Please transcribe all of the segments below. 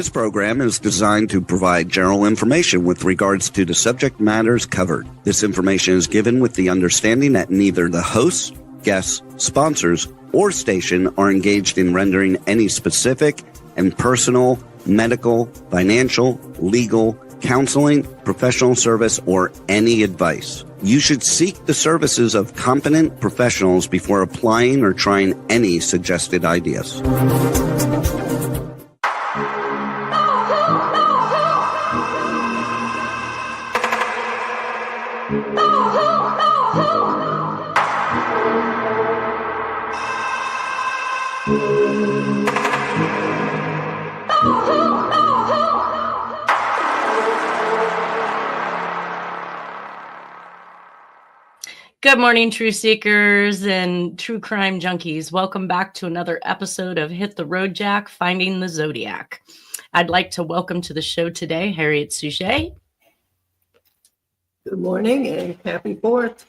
This program is designed to provide general information with regards to the subject matters covered. This information is given with the understanding that neither the hosts, guests, sponsors, or station are engaged in rendering any specific and personal, medical, financial, legal, counseling, professional service, or any advice. You should seek the services of competent professionals before applying or trying any suggested ideas. Good morning, True Seekers and True Crime Junkies. Welcome back to another episode of Hit the Road Jack, Finding the Zodiac. I'd like to welcome to the show today, Harriette Sucher. Good morning and happy 4th.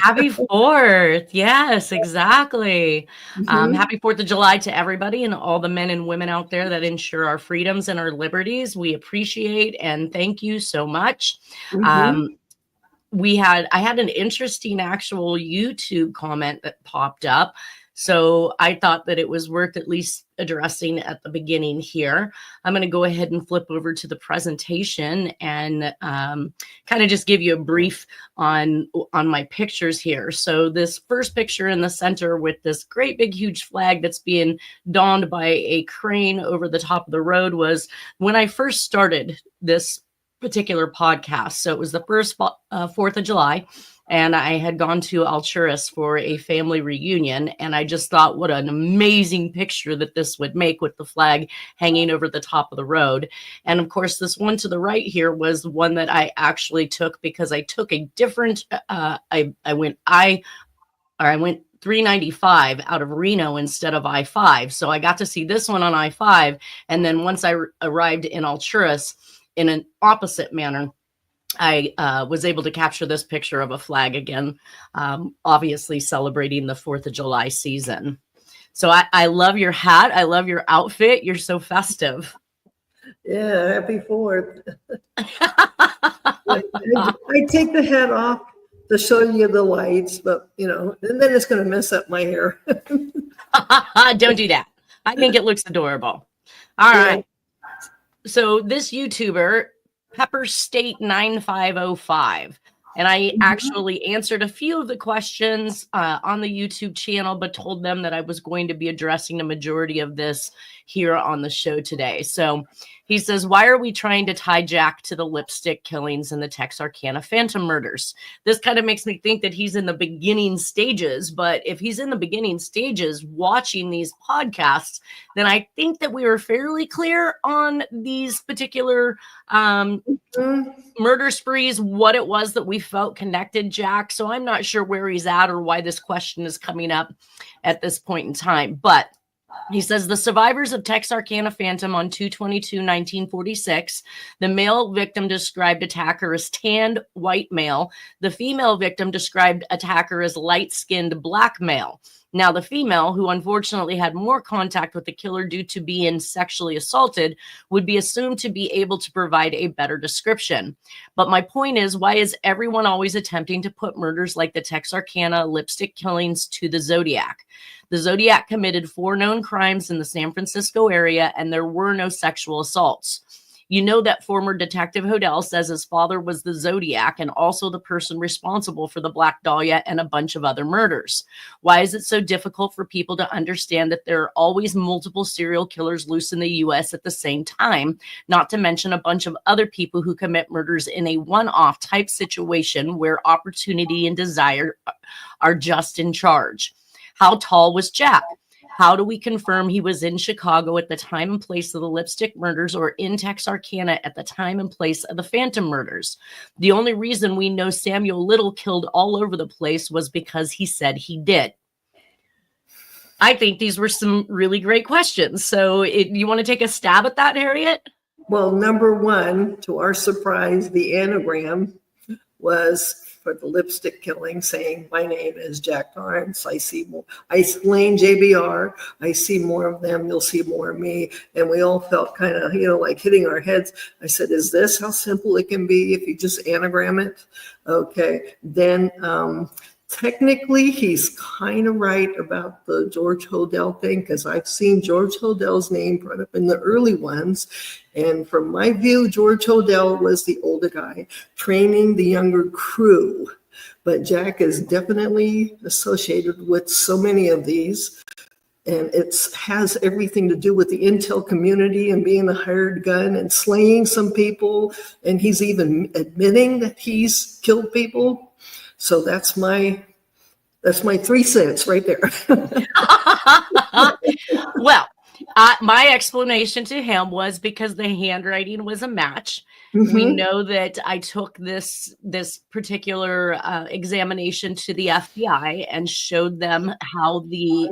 Happy 4th. Yes, exactly. Happy 4th of July to everybody and all the men and women out there that ensure our freedoms and our liberties. We appreciate and thank you so much. I had an interesting actual YouTube comment that popped up. So I thought that it was worth at least addressing at the beginning here. I'm going to go ahead and flip over to the presentation and kind of just give you a brief on my pictures here. So this first picture in the center with this great big huge flag that's being donned by a crane over the top of the road was when I first started this particular podcast. So it was the first 4th of July, and I had gone to Alturas for a family reunion, and I just thought what an amazing picture that this would make with the flag hanging over the top of the road. And of course, this one to the right here was one that I actually took because I took a different, I went 395 out of Reno instead of I-5. So I got to see this one on I-5. And then once I arrived in Alturas, in an opposite manner, I was able to capture this picture of a flag again, obviously celebrating the 4th of July season. So I love your hat. I love your outfit. You're so festive. Yeah, happy 4th. I take the hat off to show you the lights, but, and then it's going to mess up my hair. Don't do that. I think it looks adorable. All right. So this YouTuber, Pepper State 9505, and I actually answered a few of the questions on the YouTube channel, but told them that I was going to be addressing the majority of this here on the show today. So he says, why are we trying to tie Jack to the lipstick killings and the Texarkana Phantom murders? This kind of makes me think that he's in the beginning stages, but if he's in the beginning stages watching these podcasts, then I think that we were fairly clear on these particular murder sprees, what it was that we felt connected Jack. So I'm not sure where he's at or why this question is coming up at this point in time, but he says the survivors of Texarkana Phantom on 2/22/1946, the male victim described attacker as tanned white male. The female victim described attacker as light-skinned black male. Now, the female, who unfortunately had more contact with the killer due to being sexually assaulted, would be assumed to be able to provide a better description. But my point is, why is everyone always attempting to put murders like the Texarkana lipstick killings to the Zodiac? The Zodiac committed 4 known crimes in the San Francisco area, and there were no sexual assaults. You know that former Detective Hodel says his father was the Zodiac and also the person responsible for the Black Dahlia and a bunch of other murders. Why is it so difficult for people to understand that there are always multiple serial killers loose in the U.S. at the same time, not to mention a bunch of other people who commit murders in a one-off type situation where opportunity and desire are just in charge? How tall was Jack? How do we confirm he was in Chicago at the time and place of the lipstick murders or in Texarkana at the time and place of the Phantom murders? The only reason we know Samuel Little killed all over the place was because he said he did. I think these were some really great questions. So you want to take a stab at that, Harriette? Well, number 1, to our surprise, the anagram was for the lipstick killing, saying, my name is Jack Torrance. I see more. I explained JBR. I see more of them. You'll see more of me. And we all felt kind of, like hitting our heads. I said, is this how simple it can be if you just anagram it? Okay. Then, technically, he's kind of right about the George Hodel thing, because I've seen George Hodel's name brought up in the early ones. And from my view, George Hodel was the older guy training the younger crew. But Jack is definitely associated with so many of these. And it has everything to do with the intel community and being a hired gun and slaying some people. And he's even admitting that he's killed people. So that's my 3 cents right there. Well, my explanation to him was because the handwriting was a match. Mm-hmm. We know that I took this particular examination to the FBI and showed them how the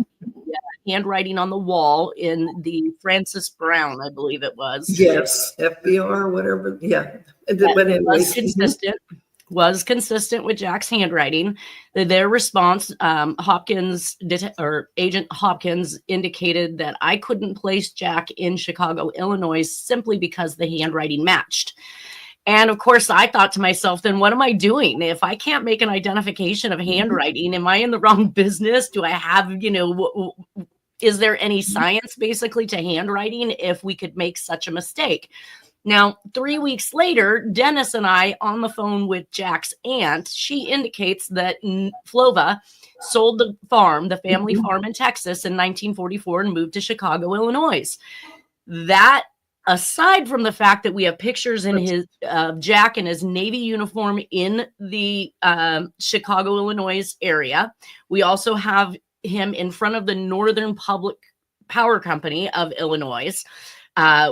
handwriting on the wall in the Francis Brown, I believe it was. Yes, FBR, whatever. Yeah, but was consistent. Was consistent with Jack's handwriting. Their response, Agent Hopkins indicated that I couldn't place Jack in Chicago, Illinois, simply because the handwriting matched. And of course, I thought to myself, then what am I doing? If I can't make an identification of handwriting, am I in the wrong business? Do I have, is there any science basically to handwriting if we could make such a mistake? Now, 3 weeks later, Dennis and I on the phone with Jack's aunt, she indicates that Flova sold the farm, the family farm in Texas in 1944 and moved to Chicago, Illinois. That, aside from the fact that we have pictures in his Jack in his Navy uniform in the Chicago, Illinois area, we also have him in front of the Northern Public Power Company of Illinois.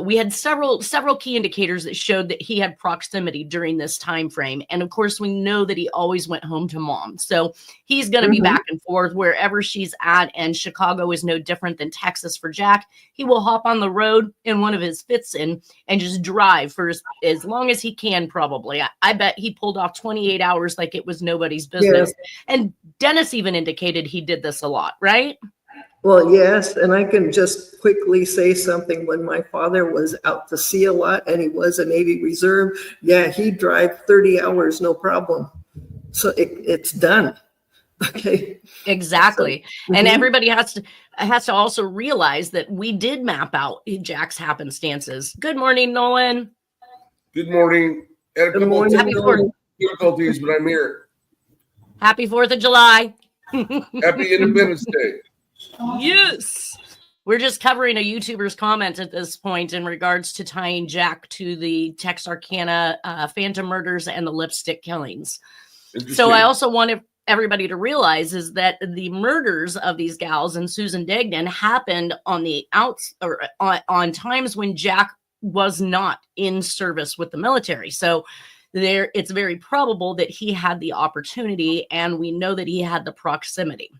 We had several key indicators that showed that he had proximity during this time frame. And of course, we know that he always went home to mom. So he's going to be back and forth wherever she's at. And Chicago is no different than Texas for Jack. He will hop on the road in one of his Fitz-in and just drive for as long as he can, probably. I bet he pulled off 28 hours like it was nobody's business. Yeah. And Dennis even indicated he did this a lot, right? Well, yes, and I can just quickly say something. When my father was out to sea a lot and he was a Navy Reserve, he'd drive 30 hours, no problem. So it's done. Okay. Exactly. So, and everybody has to also realize that we did map out Jack's happenstances. Good morning, Nolan. Good morning. Had a couple of difficulties, but I'm here. Happy 4th of July. Happy Independence Day. Yes. We're just covering a YouTuber's comment at this point in regards to tying Jack to the Texarkana Phantom murders and the lipstick killings. So I also wanted everybody to realize is that the murders of these gals and Susan Degnan happened on the on times when Jack was not in service with the military. So it's very probable that he had the opportunity, and we know that he had the proximity.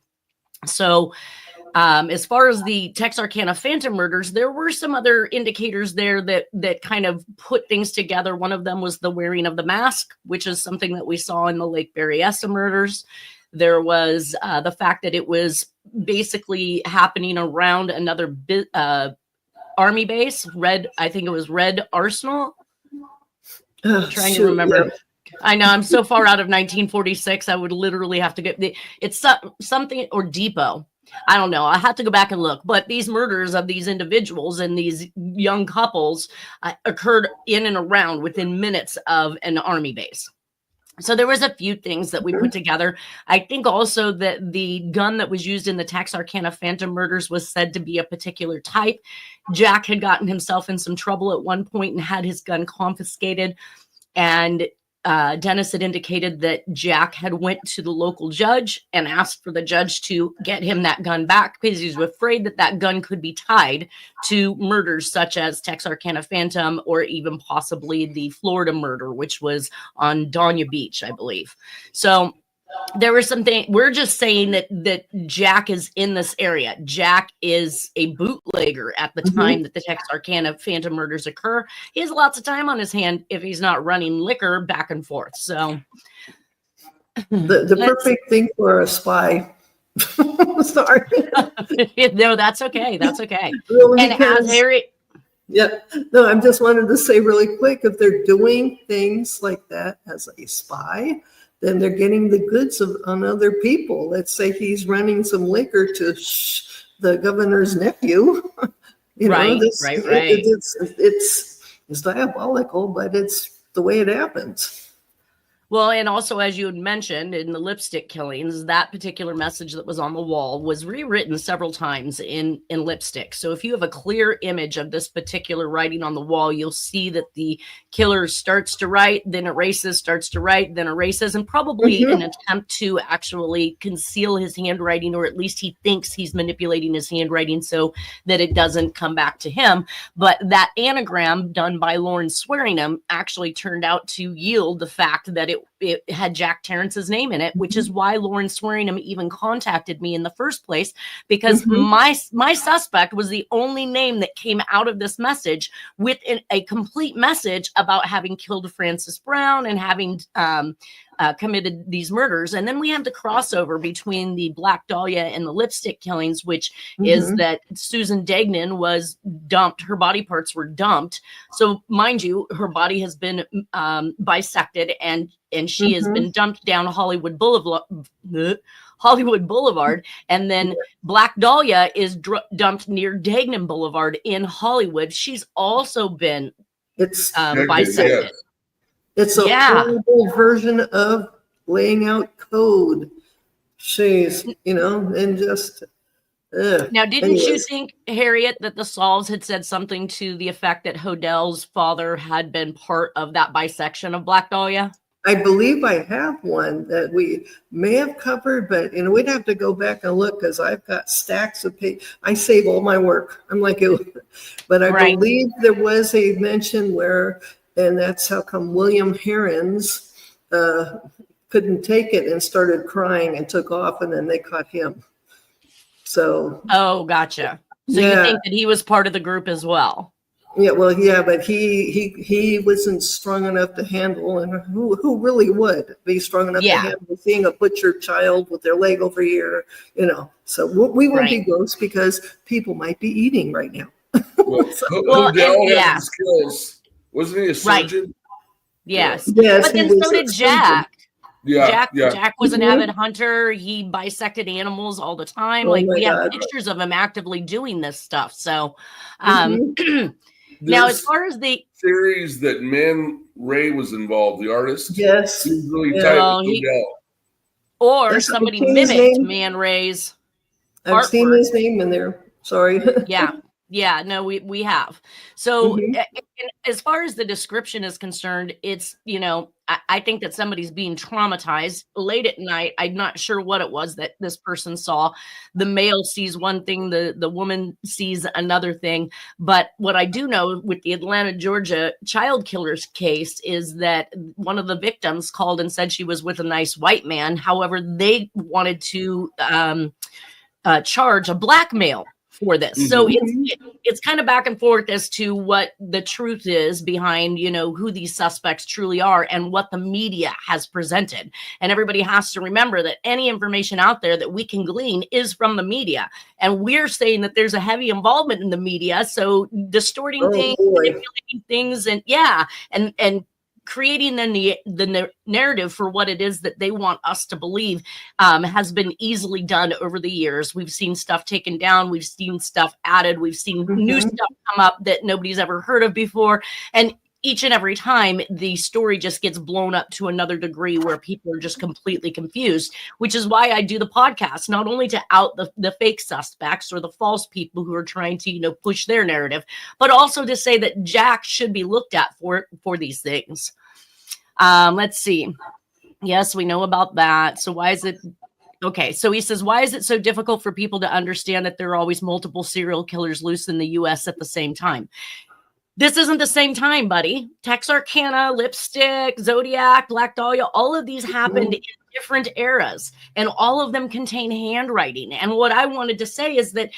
So as far as the Texarkana Phantom murders, there were some other indicators there that kind of put things together. One of them was the wearing of the mask, which is something that we saw in the Lake Berryessa murders. There was the fact that it was basically happening around another Army base, I think it was Red Arsenal. Trying to remember. Yeah. I know I'm so far out of 1946. I would literally have to get it's something or Depot. I don't know. I have to go back and look. But these murders of these individuals and these young couples occurred in and around within minutes of an Army base. So there was a few things that we put together. I think also that the gun that was used in the Texarkana Phantom murders was said to be a particular type. Jack had gotten himself in some trouble at one point and had his gun confiscated. And Dennis had indicated that Jack had went to the local judge and asked for the judge to get him that gun back because he was afraid that that gun could be tied to murders such as Texarkana Phantom or even possibly the Florida murder, which was on Dania Beach, I believe. So there were some things. We're just saying that Jack is in this area. Jack is a bootlegger at the time that the Texarkana Phantom murders occur. He has lots of time on his hand if he's not running liquor back and forth. So The perfect thing for a spy. Sorry. No, that's okay. That's okay. Well, And as Harry, yeah, no, I'm just wanted to say really quick, if they're doing things like that as a spy, then they're getting the goods on other people. Let's say he's running some liquor to the governor's nephew. right. It's diabolical, but it's the way it happens. Well, and also, as you had mentioned in the lipstick killings, that particular message that was on the wall was rewritten several times in lipstick. So if you have a clear image of this particular writing on the wall, you'll see that the killer starts to write, then erases, starts to write, then erases, and probably an attempt to actually conceal his handwriting, or at least he thinks he's manipulating his handwriting so that it doesn't come back to him. But that anagram done by Lauren Swearingham actually turned out to yield the fact that it had Jack Terrence's name in it, which is why Lauren Swearingham even contacted me in the first place, because my suspect was the only name that came out of this message with a complete message about having killed Francis Brown and having committed these murders. And then we have the crossover between the Black Dahlia and the lipstick killings, which is that Susan Degnan was dumped. Her body parts were dumped. So mind you, her body has been bisected and she has been dumped down Hollywood Boulevard. And then Black Dahlia is dumped near Degnan Boulevard in Hollywood. She's also been bisected. It's a horrible version of laying out code. She's, and just. Now, didn't you think, Harriette, that the Solves had said something to the effect that Hodell's father had been part of that bisection of Black Dahlia? I believe I have one that we may have covered, but we'd have to go back and look, because I've got stacks of paper. I save all my work. I'm like, but I believe there was a mention where. And that's how come William Herons couldn't take it and started crying and took off, and then they caught him. So. Oh, gotcha. So you think that he was part of the group as well? Yeah, well, but he wasn't strong enough to handle, and who really would be strong enough to handle seeing a butchered child with their leg over here, So we won't be gross, because people might be eating right now. Has skills. Wasn't he a surgeon? Right. Yes. Yes. But then so did Jack. Yeah. Jack was an avid hunter. He bisected animals all the time. We have pictures of him actively doing this stuff. So now, as far as the theories that Man Ray was involved, the artist. Yes. He was really tight with or somebody mimicked Man Ray's I've seen his name in there. Sorry. Yeah, no, we have. So as far as the description is concerned, it's, I think that somebody's being traumatized late at night. I'm not sure what it was that this person saw. The male sees one thing, the woman sees another thing. But what I do know with the Atlanta, Georgia child killers case is that one of the victims called and said she was with a nice white man. However, they wanted to charge a black male for this. So it's kind of back and forth as to what the truth is behind, who these suspects truly are and what the media has presented. And everybody has to remember that any information out there that we can glean is from the media. And we're saying that there's a heavy involvement in the media. So distorting things, manipulating things, and creating the narrative for what it is that they want us to believe has been easily done over the years. We've seen stuff taken down. We've seen stuff added. We've seen new stuff come up that nobody's ever heard of before. And each and every time, the story just gets blown up to another degree where people are just completely confused, which is why I do the podcast, not only to out the fake suspects or the false people who are trying to, push their narrative, but also to say that Jack should be looked at for these things. Let's see. Yes, we know about that. So why is it? Okay, so he says, why is it so difficult for people to understand that there are always multiple serial killers loose in the U.S. at the same time? This isn't the same time, buddy. Texarkana, Lipstick, Zodiac, Black Dahlia, all of these happened in different eras, and all of them contain handwriting. And what I wanted to say is that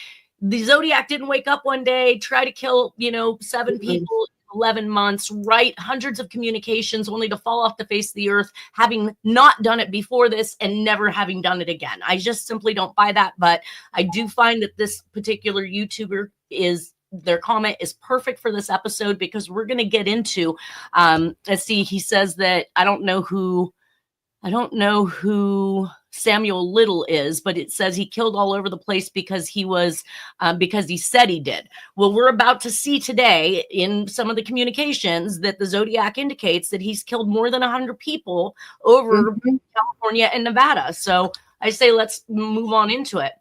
the Zodiac didn't wake up one day, try to kill, 7 people in 11 months, write hundreds of communications only to fall off the face of the earth, having not done it before this and never having done it again. I just simply don't buy that. But I do find that this particular YouTuber their comment is perfect for this episode, because we're going to get into, let's see, he says that I don't know who Samuel Little is, but it says he killed all over the place because he said he did. Well, we're about to see today in some of the communications that the Zodiac indicates that he's killed more than 100 people over California and Nevada. So I say, let's move on into it.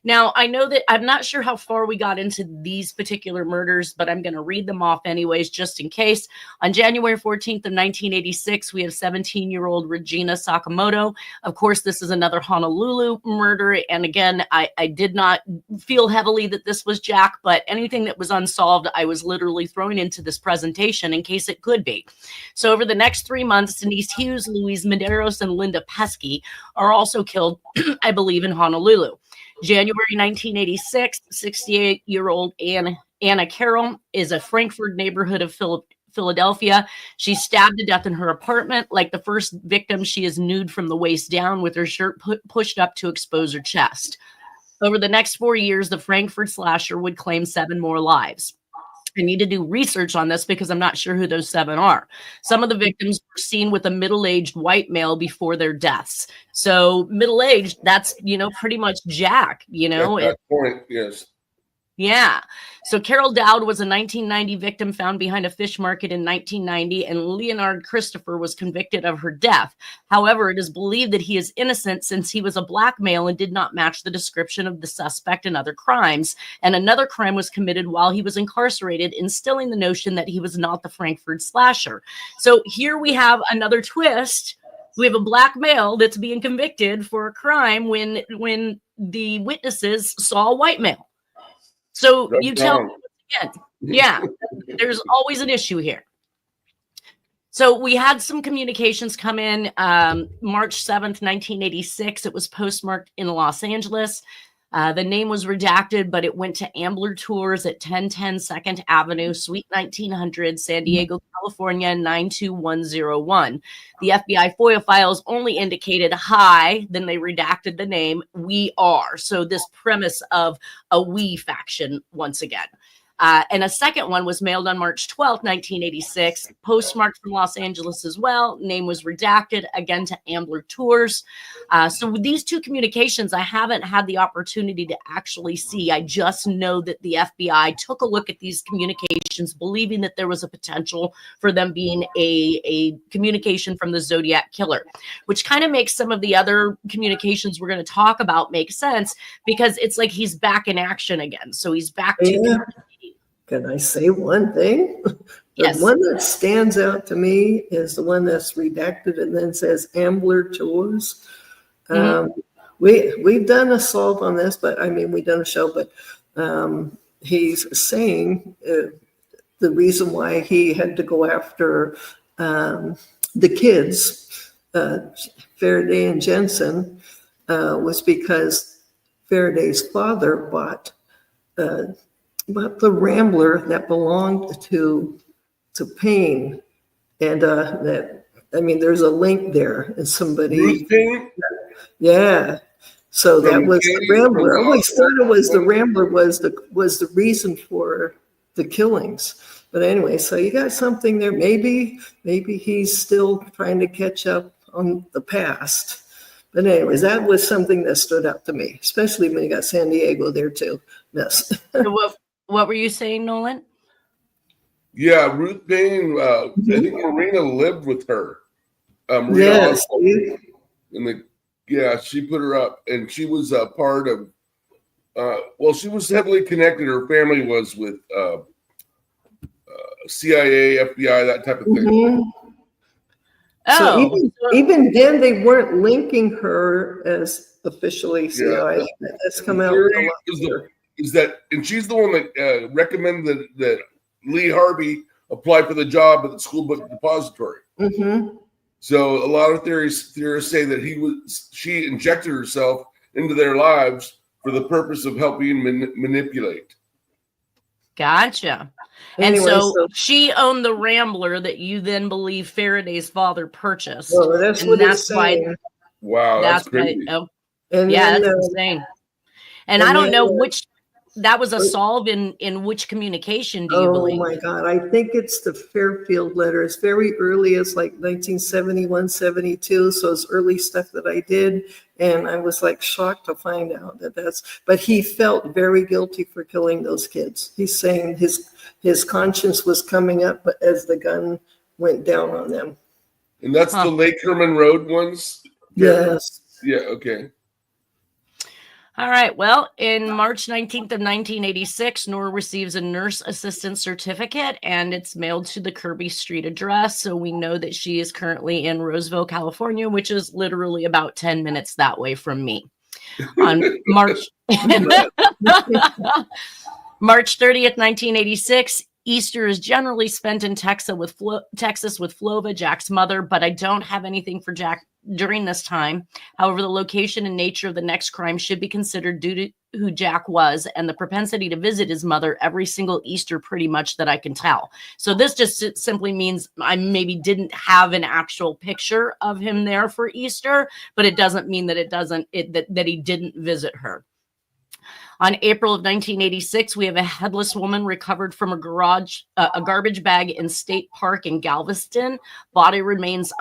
Now, I know that I'm not sure how far we got into these particular murders, but I'm going to read them off anyways, just in case. On January 14th of 1986, we have 17-year-old Regina Sakamoto. Of course, this is another Honolulu murder. And again, I did not feel heavily that this was Jack, but anything that was unsolved, I was literally throwing into this presentation in case it could be. So over the next 3 months, Denise Hughes, Louise Medeiros, and Linda Pesky are also killed, I believe, in Honolulu. January 1986, 68-year-old Anna Carroll is a Frankfurt neighborhood of Philadelphia. She's stabbed to death in her apartment. Like the first victim, she is nude from the waist down with her shirt pushed up to expose her chest. Over the next 4 years, the Frankfurt slasher would claim 7 more lives. I need to do research on this because I'm not sure who those 7 are. Some of the victims were seen with a middle-aged white male before their deaths. So middle-aged, that's, pretty much Jack, At that point, yes. Yeah. So Carol Dowd was a 1990 victim found behind a fish market in 1990, and Leonard Christopher was convicted of her death. However, it is believed that he is innocent since he was a black male and did not match the description of the suspect in other crimes. And another crime was committed while he was incarcerated, instilling the notion that he was not the Frankfurt slasher. So here we have another twist. We have a black male that's being convicted for a crime when the witnesses saw a white male. So That's you tell me again, yeah, there's always an issue here. So we had some communications come in March 7th, 1986. It was postmarked in Los Angeles. The name was redacted, but it went to Ambler Tours at 1010 2nd Avenue, Suite 1900, San Diego, California, 92101. The FBI FOIA files only indicated hi, then they redacted the name, we are. So this premise of a we faction once again. And a second one was mailed on March 12th, 1986, postmarked from Los Angeles as well. Name was redacted, again to Ambler Tours. So with these 2 communications, I haven't had the opportunity to actually see. I just know that the FBI took a look at these communications, believing that there was a potential for them being a communication from the Zodiac Killer, which kind of makes some of the other communications we're going to talk about make sense, because it's like he's back in action again. So he's back to... Can I say one thing? Yes. The one that stands out to me is the one that's redacted and then says Ambler Tours. We've done a solve on this, but we've done a show, but he's saying the reason why he had to go after the kids, Faraday and Jensen, was because Faraday's father bought the Rambler that belonged to Payne, and there's a link there, and somebody, yeah. So that was the Rambler. I always thought it was the Rambler was the reason for the killings. But anyway, so you got something there. Maybe he's still trying to catch up on the past. But anyways, that was something that stood out to me, especially when you got San Diego there too. Yes. What were you saying, Nolan? Yeah, Ruth Payne. I think Marina lived with her. Yes. She put her up, and she was a part of. She was heavily connected. Her family was with CIA, FBI, that type of thing. Mm-hmm. So even then, they weren't linking her as officially CIA. That's come out. Is that, and she's the one that recommended that Lee Harvey apply for the job at the school book depository. Mm-hmm. So a lot of theorists say that she injected herself into their lives for the purpose of helping manipulate. Gotcha. And Anyway, so so she owned the Rambler that you then believe Faraday's father purchased. well, that's And what that's it's why, saying. Wow, that's crazy. oh, And yeah, then, that's insane. And I and don't then, know which, that was a solve in which communication do you oh believe? my God, I think it's the Fairfield letter. It's very early. It's like 1971, 72. So it's early stuff that I did. And I was like shocked to find out but he felt very guilty for killing those kids. He's saying his conscience was coming up, but as the gun went down on them. And that's the Lake Herman Road ones? Yes. Yeah, okay. All right. Well, in March 19th of 1986, Nora receives a nurse assistant certificate, and it's mailed to the Kirby Street address. So we know that she is currently in Roseville, California, which is literally about 10 minutes that way from me. On March March 30th, 1986, Easter is generally spent in Texas with Flova, Jack's mother, but I don't have anything for Jack during this time. However, the location and nature of the next crime should be considered due to who Jack was and the propensity to visit his mother every single Easter, pretty much, that I can tell. So this just simply means I maybe didn't have an actual picture of him there for Easter, but it doesn't mean that that he didn't visit her. On April of 1986, we have a headless woman recovered from a garbage bag in State Park in Galveston. Body remains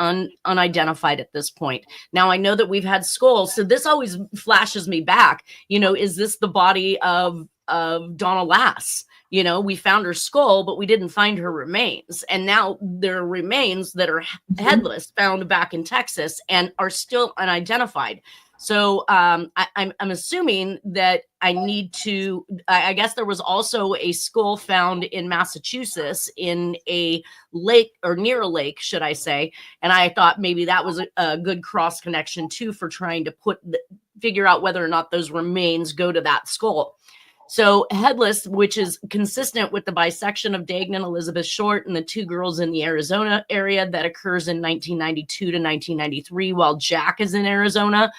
unidentified at this point. Now, I know that we've had skulls, so this always flashes me back. Is this the body of Donna Lass? We found her skull, but we didn't find her remains. And now there are remains that are headless found back in Texas and are still unidentified. So I'm assuming that I need to, I guess there was also a skull found in Massachusetts in a lake, or near a lake, should I say. And I thought maybe that was a good cross connection too, for trying to figure out whether or not those remains go to that skull. So headless, which is consistent with the bisection of Dagnan and Elizabeth Short and the two girls in the Arizona area that occurs in 1992 to 1993 while Jack is in Arizona.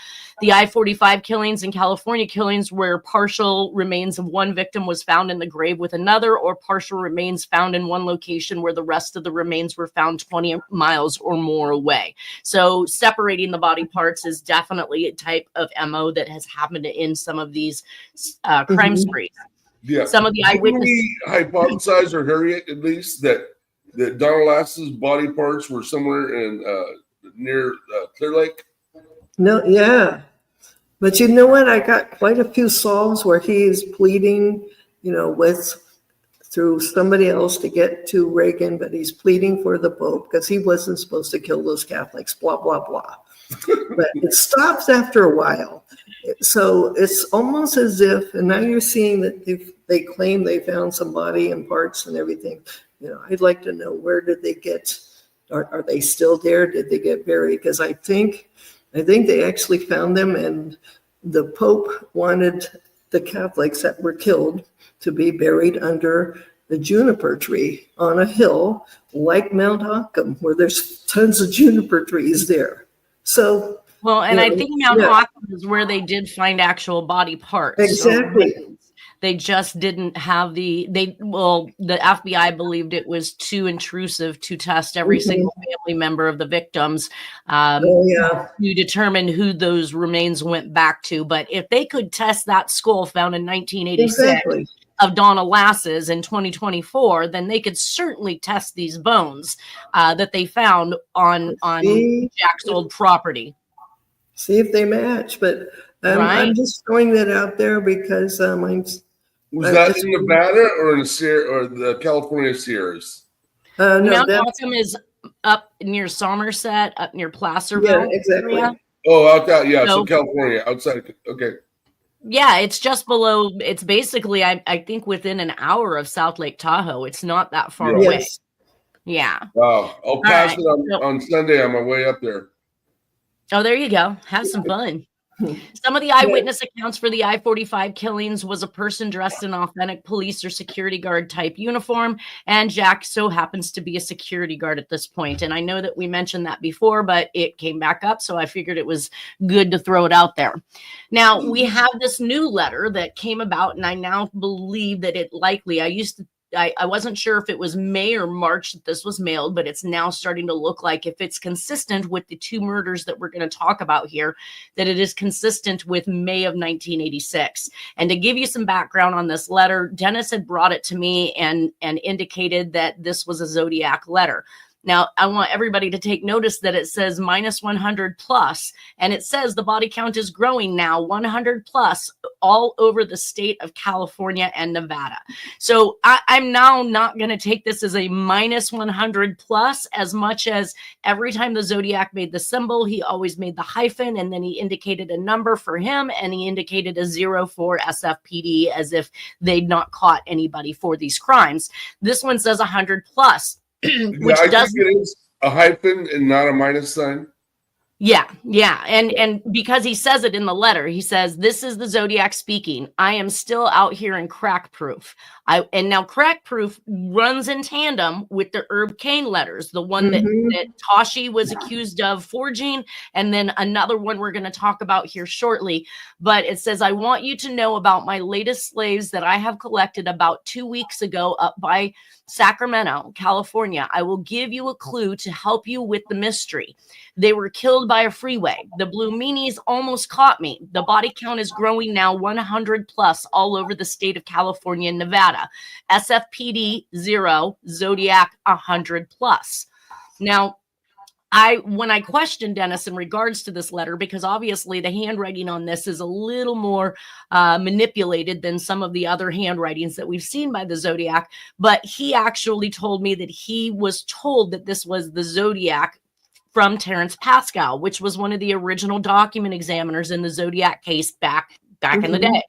The I-45 killings and California killings where partial remains of one victim was found in the grave with another, or partial remains found in one location where the rest of the remains were found 20 miles or more away. So separating the body parts is definitely a type of MO that has happened in some of these crime sprees. Yeah. Some of the eyewitnesses. We hypothesize, or Harriette at least, that Donna Lass's body parts were somewhere in near Clear Lake. No, yeah. But you know what? I got quite a few solves where he is pleading, through somebody else to get to Reagan, but he's pleading for the Pope because he wasn't supposed to kill those Catholics, blah, blah, blah. But it stops after a while. So it's almost as if, and now you're seeing that they claim they found some body and parts and everything. I'd like to know, where did they get, are they still there? Did they get buried? Because I think they actually found them, and the Pope wanted the Catholics that were killed to be buried under the juniper tree on a hill like Mount Hockham, where there's tons of juniper trees there. So, well, and I think Mount Hockham is where they did find actual body parts. Exactly. So they just didn't have the FBI believed it was too intrusive to test every single family member of the victims to determine who those remains went back to. But if they could test that skull found in 1986 of Donna Lass's in 2024, then they could certainly test these bones that they found on Jack's old property. See if they match. But I'm just throwing that out there because was that in Nevada or in the California Sierras? No, Mount Hockham is up near Somerset, up near Placerville. Yeah, exactly. Area. Oh, so California, outside. Okay. Yeah, it's just below. It's basically, I think, within an hour of South Lake Tahoe. It's not that far away. Yes. Yeah. Wow. I'll pass it on Sunday on my way up there. Oh, there you go. Have some fun. Some of the eyewitness accounts for the I-45 killings was a person dressed in authentic police or security guard type uniform, and Jack so happens to be a security guard at this point. And I know that we mentioned that before, but it came back up, so I figured it was good to throw it out there. Now, we have this new letter that came about, and I now believe that it likely, I used to I wasn't sure if it was May or March that this was mailed, but it's now starting to look like, if it's consistent with the two murders that we're going to talk about here, that it is consistent with May of 1986. And to give you some background on this letter, Dennis had brought it to me and indicated that this was a Zodiac letter. Now, I want everybody to take notice that it says minus 100 plus, and it says the body count is growing now 100 plus all over the state of California and Nevada. So I'm now not going to take this as a minus 100 plus, as much as every time the Zodiac made the symbol, he always made the hyphen, and then he indicated a number for him, and he indicated a 0 for SFPD, as if they'd not caught anybody for these crimes. This one says 100 plus. Which I think it is a hyphen and not a minus sign. Yeah. And because he says it in the letter, he says, "This is the Zodiac speaking. I am still out here in crack proof." And now crack proof runs in tandem with the Herb Cain letters, the one that Tashi was accused of forging, and then another one we're going to talk about here shortly. But it says, "I want you to know about my latest slaves that I have collected about 2 weeks ago up by Sacramento, California. I will give you a clue to help you with the mystery. They were killed by a freeway. The blue meanies almost caught me. The body count is growing now 100 plus all over the state of California and Nevada. SFPD 0, Zodiac 100 plus." Now, when I questioned Dennis in regards to this letter, because obviously the handwriting on this is a little more manipulated than some of the other handwritings that we've seen by the Zodiac, but he actually told me that he was told that this was the Zodiac from Terrence Pascal, which was one of the original document examiners in the Zodiac case back in the day.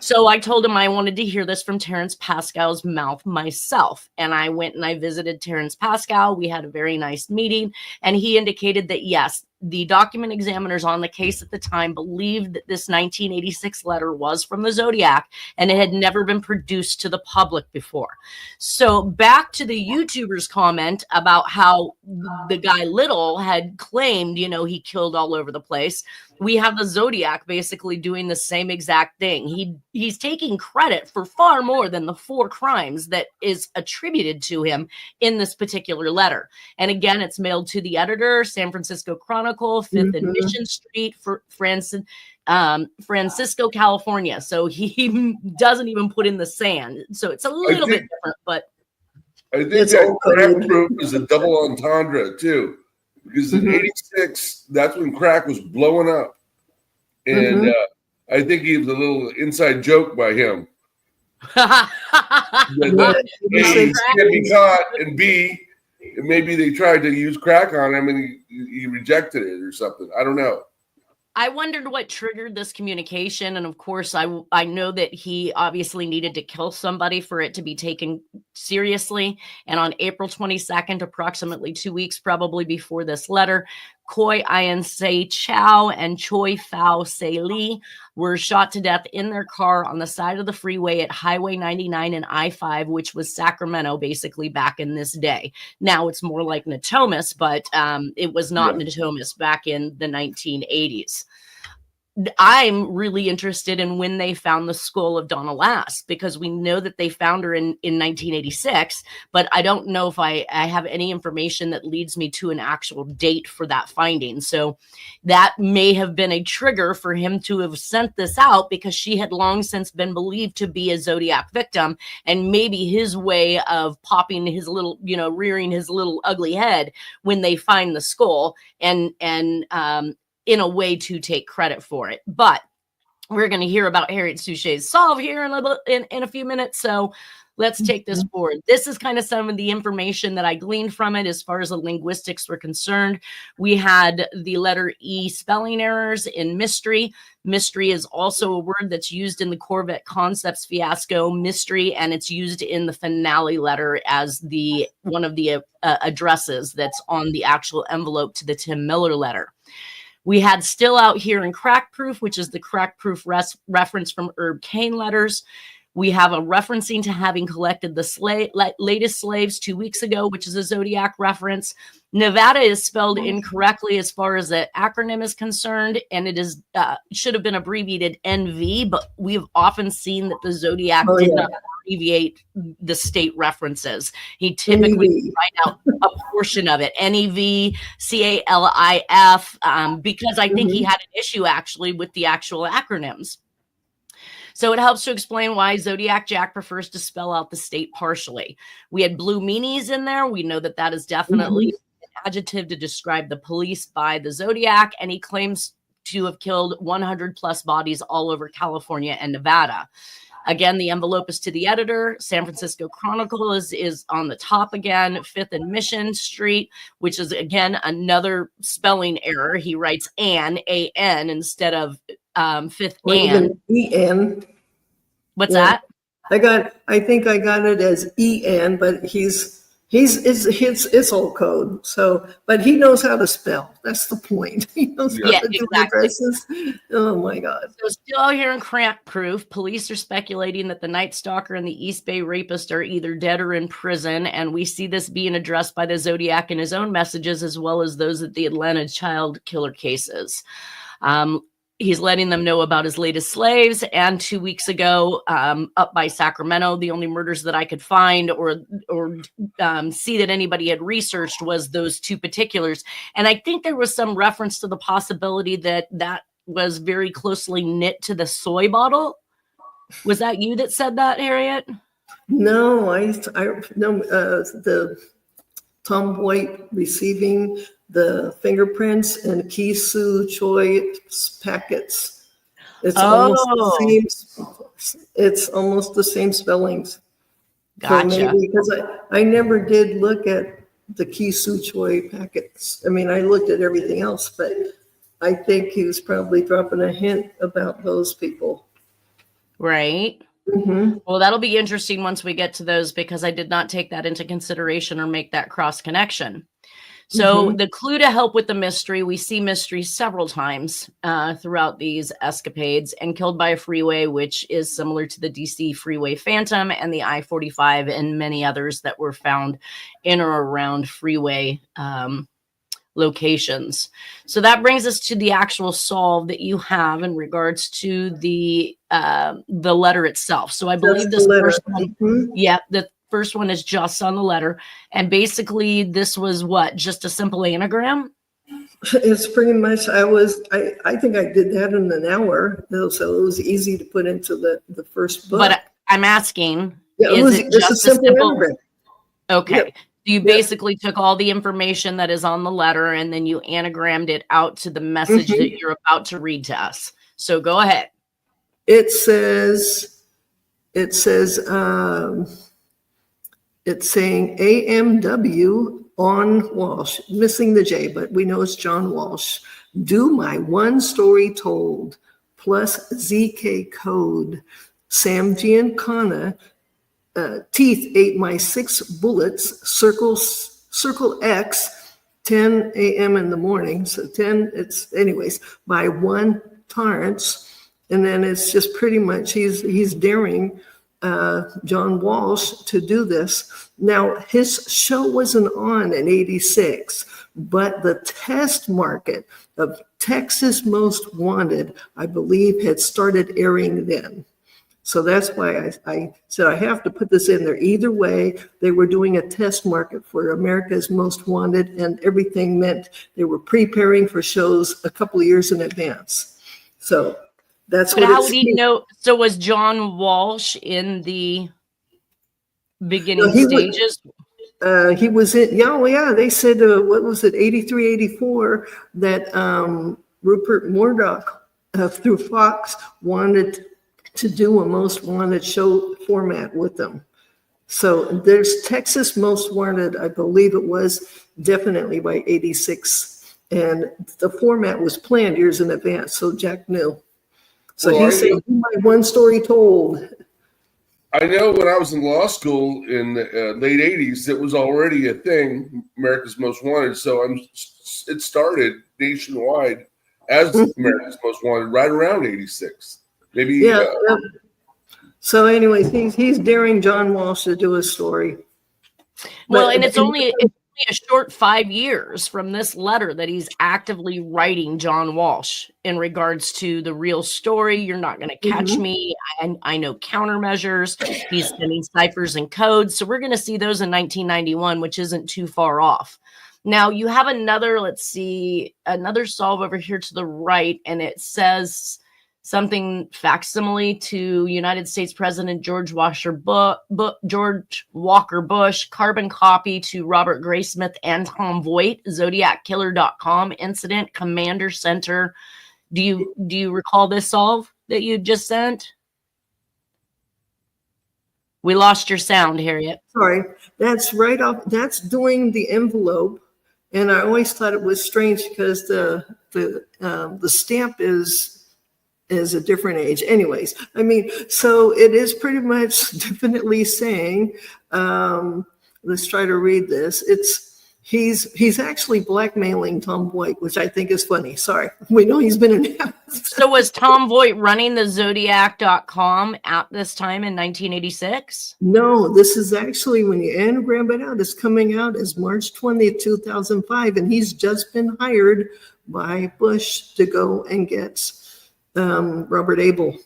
So I told him I wanted to hear this from Terrence Pascal's mouth myself. And I went and I visited Terrence Pascal. We had a very nice meeting. And he indicated that, yes, the document examiners on the case at the time believed that this 1986 letter was from the Zodiac, and it had never been produced to the public before. So back to the YouTuber's comment about how the guy Little had claimed, he killed all over the place. We have the Zodiac basically doing the same exact thing. He's taking credit for far more than the 4 crimes that is attributed to him in this particular letter. And again, it's mailed to the editor, San Francisco Chronicle, 5th and Mission Street, for Francisco, California. So he doesn't even put in the sand. So it's a little bit different, but I think that crack proof is a double entendre too. Because in 86, that's when crack was blowing up. And I think he was a little inside joke by him. A, he can't be caught, and B, maybe they tried to use crack on him and he rejected it or something. I don't know. I wondered what triggered this communication. And of course, I know that he obviously needed to kill somebody for it to be taken seriously. And on April 22nd, approximately 2 weeks probably before this letter, Koi Ian Se Chow and Choi Phao Se Lee were shot to death in their car on the side of the freeway at Highway 99 and I-5, which was Sacramento basically back in this day. Now it's more like Natomas, but it was not Natomas back in the 1980s. I'm really interested in when they found the skull of Donna Lass, because we know that they found her in 1986, but I don't know if I have any information that leads me to an actual date for that finding. So that may have been a trigger for him to have sent this out, because she had long since been believed to be a Zodiac victim, and maybe his way of popping his little, rearing his little ugly head when they find the skull, and in a way to take credit for it. But we're going to hear about Harriette Sucher's solve here in a few minutes. So let's take this forward. This is kind of some of the information that I gleaned from it as far as the linguistics were concerned. We had the letter E spelling errors in mystery. Mystery is also a word that's used in the Corvette Concepts fiasco mystery, and it's used in the finale letter as one of the addresses that's on the actual envelope to the Tim Miller letter. We had still out here in crack proof, which is the crack proof reference from Herb Cain letters. We have a referencing to having collected the latest slaves 2 weeks ago, which is a Zodiac reference. Nevada is spelled incorrectly as far as the acronym is concerned, and it is should have been abbreviated NV, but we've often seen that the Zodiac did not abbreviate the state references. He typically write out a portion of it, NEV, CALIF, because I think he had an issue actually with the actual acronyms. So it helps to explain why Zodiac Jack prefers to spell out the state partially. We had blue meanies in there. We know that that is definitely an adjective to describe the police by the Zodiac, and he claims to have killed 100 plus bodies all over California and Nevada. Again, the envelope is to the editor. San Francisco Chronicle is on the top again. 5th and Mission Street, which is, again, another spelling error. He writes Ann, A-N, instead of 5th Ann. E-N. What's that? I think I got it as E-N, but it's old code. So, but he knows how to spell. That's the point. He knows how to do addresses. Oh my God. So still here in crack proof, police are speculating that the Night Stalker and the East Bay rapist are either dead or in prison. And we see this being addressed by the Zodiac in his own messages, as well as those of the Atlanta child killer cases. He's letting them know about his latest slaves. And 2 weeks ago, up by Sacramento, the only murders that I could find or see that anybody had researched was those 2 particulars. And I think there was some reference to the possibility that that was very closely knit to the soy bottle. Was that you that said that, Harriette? No, the Tom White receiving the fingerprints and Kisu Choi packets. It's almost the same spellings. Gotcha. So maybe, because I never did look at the Kisu Choi packets. I mean, I looked at everything else, but I think he was probably dropping a hint about those people. Right. Well, that'll be interesting once we get to those, because I did not take that into consideration or make that cross connection. So the clue to help with the mystery, we see mystery several times throughout these escapades, and killed by a freeway, which is similar to the DC Freeway Phantom and the I-45 and many others that were found in or around freeway locations. So that brings us to the actual solve that you have in regards to the letter itself. So I believe this first one, the first one is just on the letter. And basically this was what? Just a simple anagram? It's pretty much, I think I did that in an hour. So it was easy to put into the first book. But I'm asking, is it just a simple anagram? Okay. Yep. You basically took all the information that is on the letter and then you anagrammed it out to the message that you're about to read to us. So go ahead. It's saying AMW on Walsh, missing the J, but we know it's John Walsh. Do my one story told, plus ZK code. Sam Giancana, teeth ate my 6 bullets, circle X, 10 a.m. in the morning. So 10, anyways, by 1 Torrance. And then it's just pretty much, he's daring John Walsh to do this. Now, his show wasn't on in 86, but the test market of Texas Most Wanted, I believe, had started airing then. So that's why I said I have to put this in there. Either way, they were doing a test market for America's Most Wanted, and everything meant they were preparing for shows a couple of years in advance. So that's what. How would you know? So was John Walsh in the beginning stages? He was in. Yeah. They said what was it? 83, 84. That Rupert Murdoch through Fox wanted to do a Most Wanted show format with them. So there's Texas Most Wanted, I believe it was definitely by 86. And the format was planned years in advance, so Jack knew. So he said, my one story told. I know when I was in law school in the late 80s, it was already a thing, America's Most Wanted. So it started nationwide as America's Most Wanted right around 86. Maybe. Yeah. So anyways, he's daring John Walsh to do a story. Well, and it's only a short 5 years from this letter that he's actively writing John Walsh in regards to the real story. You're not going to catch me. I know countermeasures. He's sending ciphers and codes. So we're going to see those in 1991, which isn't too far off. Now you have another, let's see, another solve over here to the right, and it says something facsimile to United States President George Walker Bush, carbon copy to Robert Graysmith and Tom Voigt, ZodiacKiller.com, incident commander center. Do you recall this solve that you just sent? We lost your sound, Harriette. Sorry, that's right off. That's doing the envelope, and I always thought it was strange because the stamp is a different age. Anyways, I mean, so it is pretty much definitely saying, let's try to read this. He's actually blackmailing Tom Voigt, which I think is funny. Sorry. We know he's been in. So was Tom Voigt running the Zodiac.com at this time in 1986? No, this is actually, when you anagram it out, it's coming out as March 20th, 2005. And he's just been hired by Bush to go and get Robert Abel.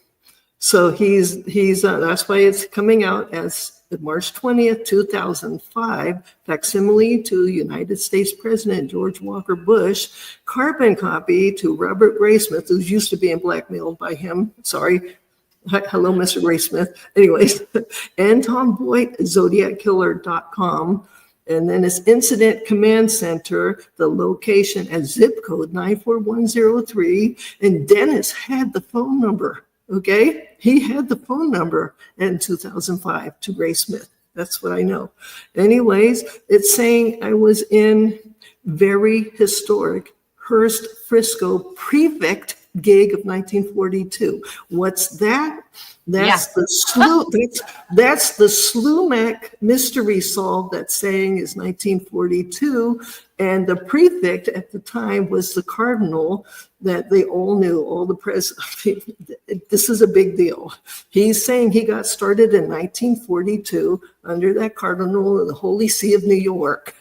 So he's that's why it's coming out as March 20th, 2005, facsimile to United States President George Walker Bush, carbon copy to Robert Graysmith, who's used to being blackmailed by him. Sorry. Hello, Mr. Graysmith. Anyways, and Tom Voigt, ZodiacKiller.com. And then it's Incident Command Center, the location at zip code 94103. And Dennis had the phone number, okay? He had the phone number in 2005 to Graysmith. That's what I know. Anyways, it's saying I was in very historic Hearst Frisco prefect gig of 1942. What's that? That's the Slumac mystery solve that's saying is 1942, and the prefect at the time was the cardinal that they all knew, all the presidents. This is a big deal. He's saying he got started in 1942 under that cardinal of the Holy See of New York.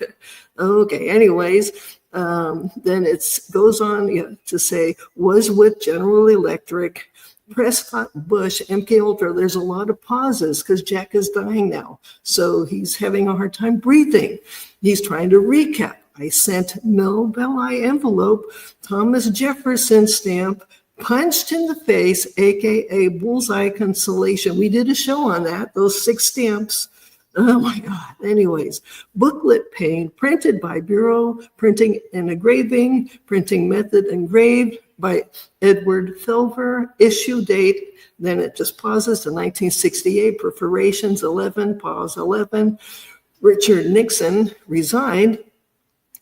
Okay, anyways, then it goes on to say, was with General Electric, Prescott, Bush, MK Ultra. There's a lot of pauses because Jack is dying now. So he's having a hard time breathing. He's trying to recap. I sent Mel Belli envelope, Thomas Jefferson stamp, punched in the face, AKA bullseye consolation. We did a show on that, those 6 stamps. Oh my God. Anyways, booklet pane, printed by Bureau, printing and engraving, printing method engraved by Edward Felver, issue date, then it just pauses to 1968, perforations 11, pause 11. Richard Nixon resigned,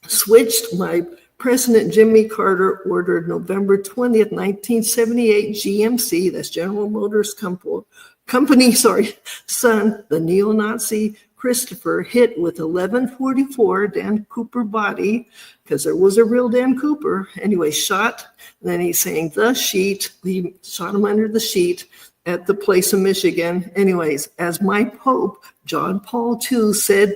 switched by President Jimmy Carter, ordered November 20th, 1978, GMC, that's General Motors Company, son, the neo-Nazi Christopher, hit with 1144 Dan Cooper body, because there was a real Dan Cooper. Anyway, shot. And then he's saying the sheet. He shot him under the sheet at the place in Michigan. Anyways, as my Pope, John Paul II, said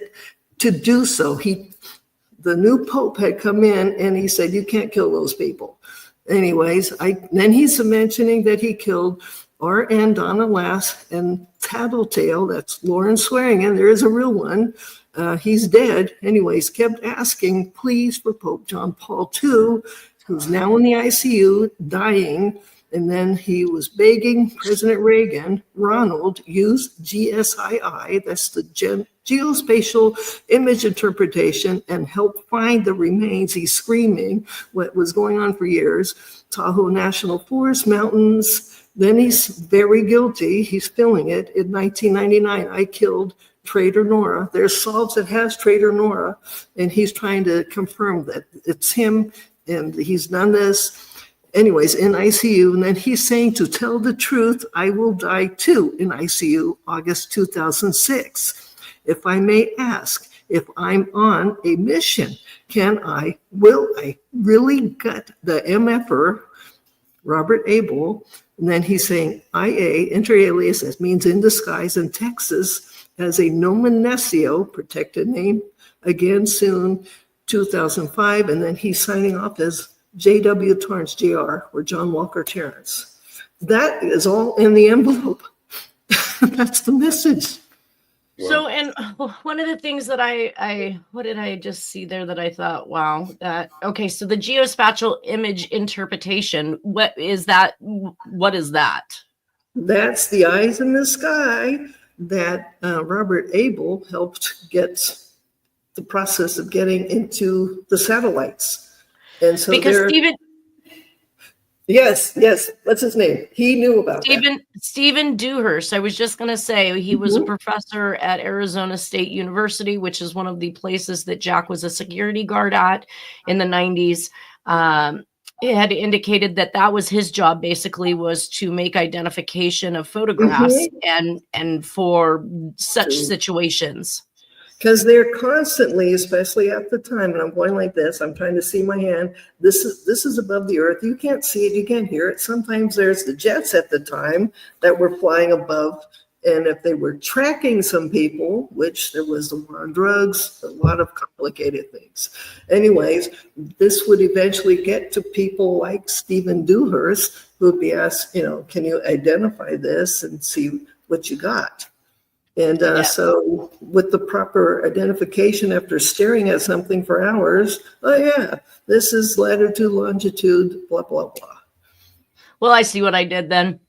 to do so, the new Pope had come in and he said, you can't kill those people. Anyways, then he's mentioning that he killed R.N. Donna Lass and Tattletale, that's Lauren Swearingen, there is a real one. He's dead. Anyways, kept asking, please, for Pope John Paul II, who's now in the ICU, dying. And then he was begging President Reagan, Ronald, use GSII, that's the geospatial image interpretation, and help find the remains. He's screaming what was going on for years. Tahoe National Forest, mountains. Then he's very guilty. He's feeling it. In 1999, I killed Traitor Nora. There's solves that has Traitor Nora, and he's trying to confirm that it's him, and he's done this. Anyways, in ICU, and then he's saying, to tell the truth, I will die too in ICU, August 2006. If I may ask, if I'm on a mission, will I really gut the MFer, Robert Abel? And then he's saying, IA, inter alias, that means in disguise in Texas, as a nomen nessio, protected name, again soon, 2005, and then he's signing off as J.W. Torrance, Jr., or John Walker Terrence. That is all in the envelope. That's the message. So, and one of the things that what did I just see there that I thought, wow, okay, so the geospatial image interpretation, what is that? What is that? That's the eyes in the sky that Robert Abel helped get the process of getting into the satellites. And so because Stephen... Yes. What's his name? He knew about Stephen Dewhurst. I was just going to say he was a professor at Arizona State University, which is one of the places that Jack was a security guard at in the 90s. It had indicated that was his job, basically, was to make identification of photographs and for such situations. Because they're constantly, especially at the time, and I'm going like this, I'm trying to see my hand. This is above the earth. You can't see it, you can't hear it. Sometimes there's the jets at the time that were flying above. And if they were tracking some people, which there was the war on drugs, a lot of complicated things. Anyways, this would eventually get to people like Stephen Dewhurst, who would be asked, can you identify this and see what you got? And so with the proper identification after staring at something for hours, this is latitude, longitude, blah, blah, blah. Well, I see what I did then.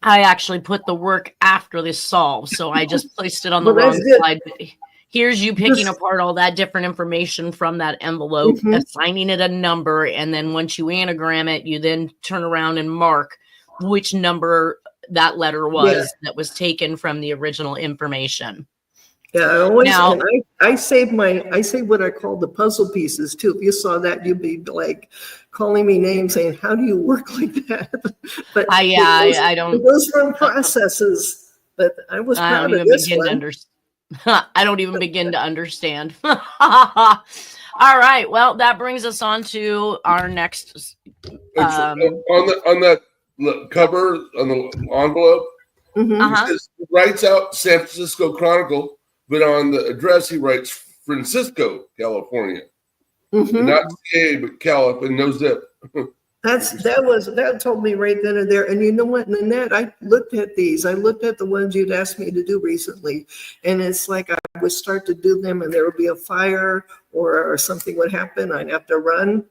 I actually put the work after this solve. So I just placed it on the wrong slide. Here's you picking apart all that different information from that envelope, assigning it a number. And then once you anagram it, you then turn around and mark which number that letter was that was taken from the original information. Yeah, I save what I call the puzzle pieces too. If you saw that, you'd be like calling me names saying, how do you work like that? But I don't. Those from processes, but I was proud of this one. I don't even begin to understand. All right. Well, that brings us on to our next. On that cover on the envelope, it says, writes out San Francisco Chronicle, but on the address he writes Francisco, California, not CA, but Calif, and no zip. That told me right then and there. And you know what, Nanette, I looked at these. I looked at the ones you'd asked me to do recently, and it's like I would start to do them, and there would be a fire or something would happen. I'd have to run.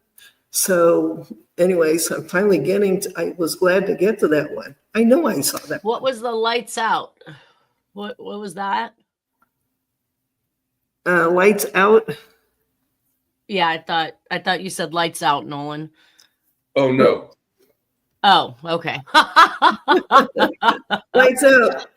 So anyways, I'm finally I was glad to get to that one. I know I saw that. What was the lights out? What was that? Lights out. Yeah, I thought you said lights out, Nolan. Oh no. Oh, okay. Lights out.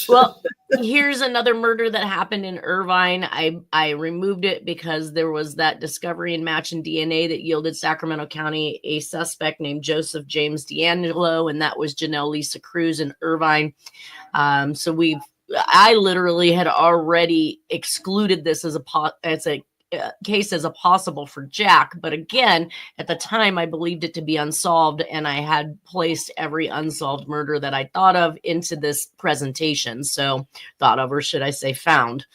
Well, here's another murder that happened in Irvine. I removed it because there was that discovery and match in DNA that yielded Sacramento County a suspect named Joseph James D'Angelo, and that was Janelle Lisa Cruz in Irvine. So I literally had already excluded this as a case as a possible for Jack. But again, at the time, I believed it to be unsolved, and I had placed every unsolved murder that I thought of into this presentation. So thought of, or should I say found.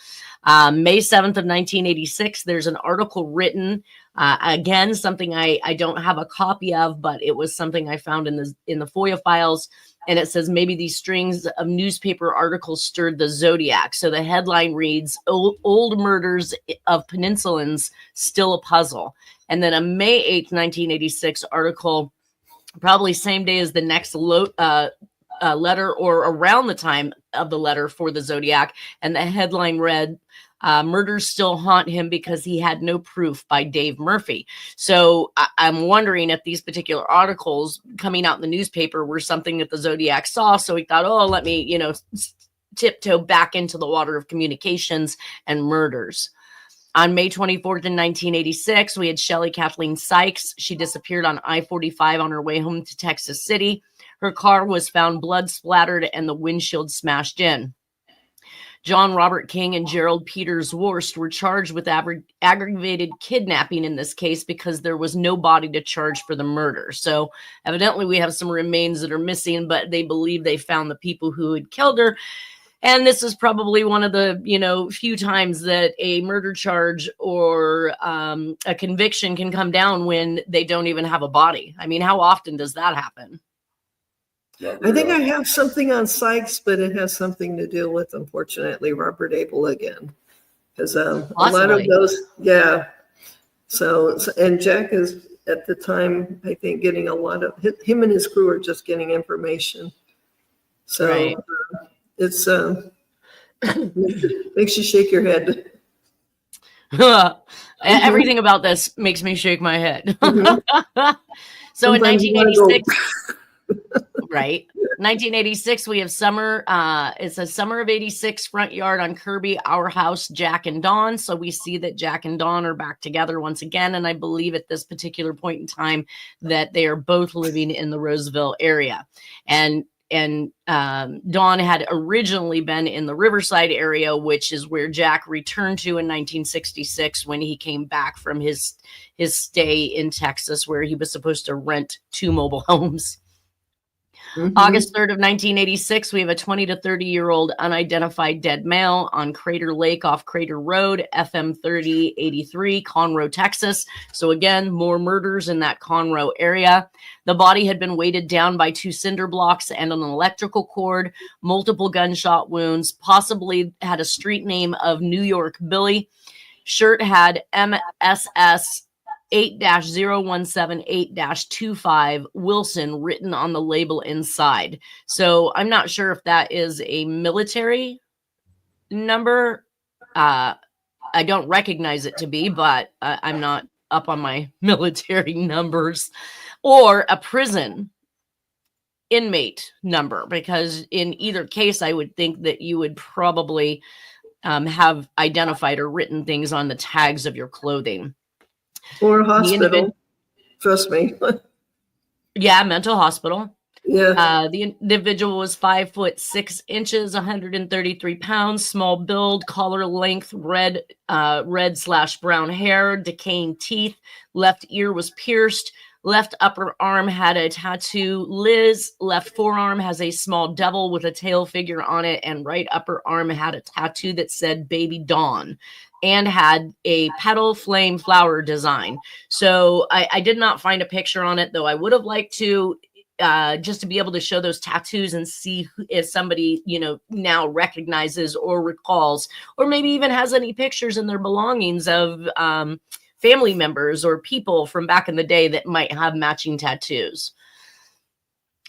May 7th of 1986, there's an article written, again, something I don't have a copy of, but it was something I found in the FOIA files. And it says maybe these strings of newspaper articles stirred the Zodiac. So the headline reads, Old Murders of Peninsulans Still a Puzzle. And then a May 8th, 1986 article, probably same day as the next letter or around the time of the letter for the Zodiac. And the headline read, Murders Still Haunt Him Because He Had No Proof by Dave Murphy. So I'm wondering if these particular articles coming out in the newspaper were something that the Zodiac saw. So he thought, let me, tiptoe back into the water of communications and murders. On May 24th in 1986, we had Shelley Kathleen Sykes. She disappeared on I-45 on her way home to Texas City. Her car was found blood splattered and the windshield smashed in. John Robert King and Gerald Peters Worst were charged with aggravated kidnapping in this case because there was no body to charge for the murder. So evidently we have some remains that are missing, but they believe they found the people who had killed her. And this is probably one of the, few times that a murder charge or a conviction can come down when they don't even have a body. I mean, how often does that happen? I think I have something on Sykes, but it has something to do with, unfortunately, Robert Abel again. Because a lot of those, yeah. So, and Jack is at the time, I think, getting a lot of, him and his crew are just getting information. So right. It's makes you shake your head. Everything about this makes me shake my head. So Sometimes in 1986, right? 1986, we have summer. It's a summer of 86 front yard on Kirby, our house, Jack and Dawn. So we see that Jack and Dawn are back together once again. And I believe at this particular point in time that they are both living in the Roseville area. And Dawn had originally been in the Riverside area, which is where Jack returned to in 1966 when he came back from his stay in Texas, where he was supposed to rent 2 mobile homes. Mm-hmm. August 3rd of 1986, we have a 20 to 30-year-old unidentified dead male on Crater Lake off Crater Road, FM 3083, Conroe, Texas. So again, more murders in that Conroe area. The body had been weighted down by 2 cinder blocks and an electrical cord, multiple gunshot wounds, possibly had a street name of New York Billy. Shirt had MSS 8-0178-25 Wilson written on the label inside. So I'm not sure if that is a military number. I don't recognize it to be, but I'm not up on my military numbers, or a prison inmate number, because in either case, I would think that you would probably have identified or written things on the tags of your clothing. Or a hospital. Trust me. Yeah, mental hospital. Yeah. The individual was 5'6" 133 pounds, small build, collar length, red/brown hair, decaying teeth, left ear was pierced, left upper arm had a tattoo. Liz, left forearm has a small devil with a tail figure on it, and right upper arm had a tattoo that said Baby Dawn and had a petal flame flower design. So I did not find a picture on it, though I would have liked to, just to be able to show those tattoos and see if somebody, now recognizes or recalls, or maybe even has any pictures in their belongings of family members or people from back in the day that might have matching tattoos.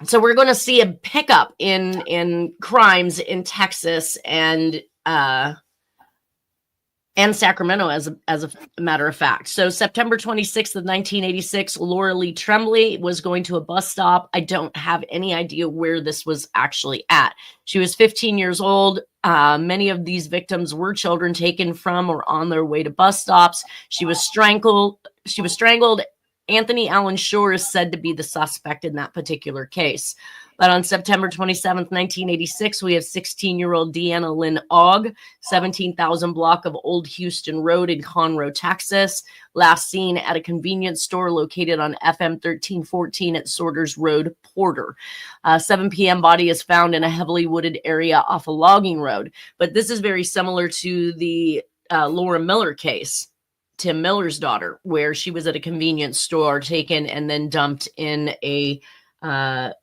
So we're going to see a pickup in crimes in Texas and Sacramento, as a matter of fact. So September 26th of 1986, Laura Lee Tremblay was going to a bus stop. I don't have any idea where this was actually at. She was 15 years old. Many of these victims were children taken from or on their way to bus stops. She was strangled. Anthony Allen Shore is said to be the suspect in that particular case. But on September 27th, 1986, we have 16-year-old Deanna Lynn Ogg, 17,000 block of Old Houston Road in Conroe, Texas. Last seen at a convenience store located on FM 1314 at Sorters Road, Porter. 7 p.m. body is found in a heavily wooded area off a logging road. But this is very similar to the Laura Miller case, Tim Miller's daughter, where she was at a convenience store taken and then dumped in an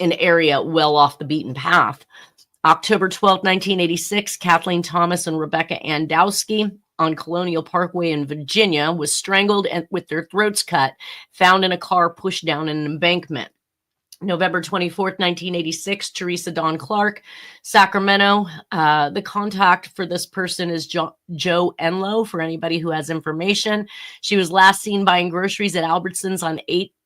area well off the beaten path. October 12th, 1986, Kathleen Thomas and Rebecca Andowski on Colonial Parkway in Virginia was strangled and with their throats cut, found in a car pushed down an embankment. November 24th, 1986, Teresa Dawn Clark, Sacramento. The contact for this person is Joe Enlow, for anybody who has information. She was last seen buying groceries at Albertsons on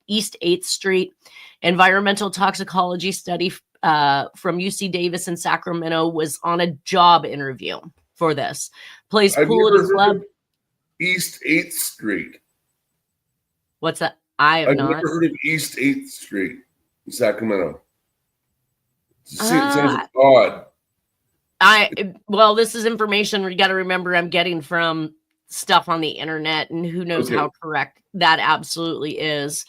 East 8th Street. Environmental toxicology study from UC Davis in Sacramento was on a job interview for this. Plays pool at a club. East 8th Street. What's that? I've never heard of East 8th Street in Sacramento. It sounds odd. Well, this is information you got to remember I'm getting from stuff on the internet, and who knows how correct that absolutely is.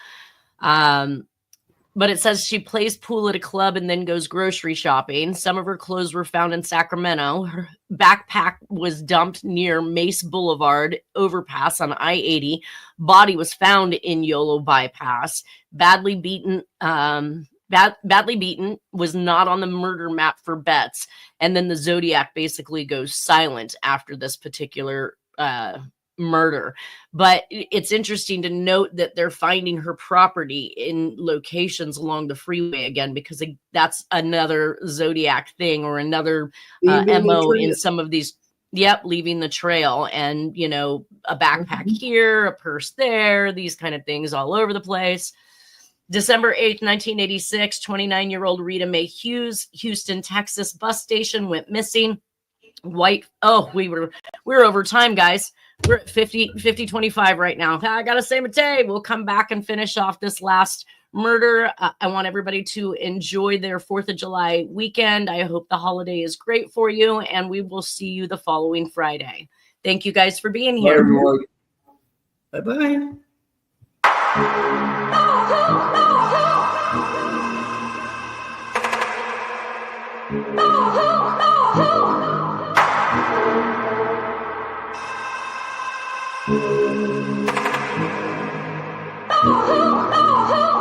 But it says she plays pool at a club and then goes grocery shopping. Some of her clothes were found in Sacramento. Her backpack was dumped near Mace Boulevard overpass on I-80. Body was found in Yolo bypass. Badly beaten, was not on the murder map for Betts. And then the Zodiac basically goes silent after this particular murder. But it's interesting to note that they're finding her property in locations along the freeway again, because that's another Zodiac thing, or another MO in some of these. Yep, leaving the trail, and a backpack here, a purse there, these kind of things all over the place. December 8th, 1986, 29-year-old Rita Mae Hughes, Houston, Texas bus station went missing. We were over time, guys. We're at 50-25 right now. I gotta say, Matei, we'll come back and finish off this last murder. I want everybody to enjoy their 4th of July weekend. I hope the holiday is great for you, and we will see you the following Friday. Thank you guys for being here. Bye-bye. Oh,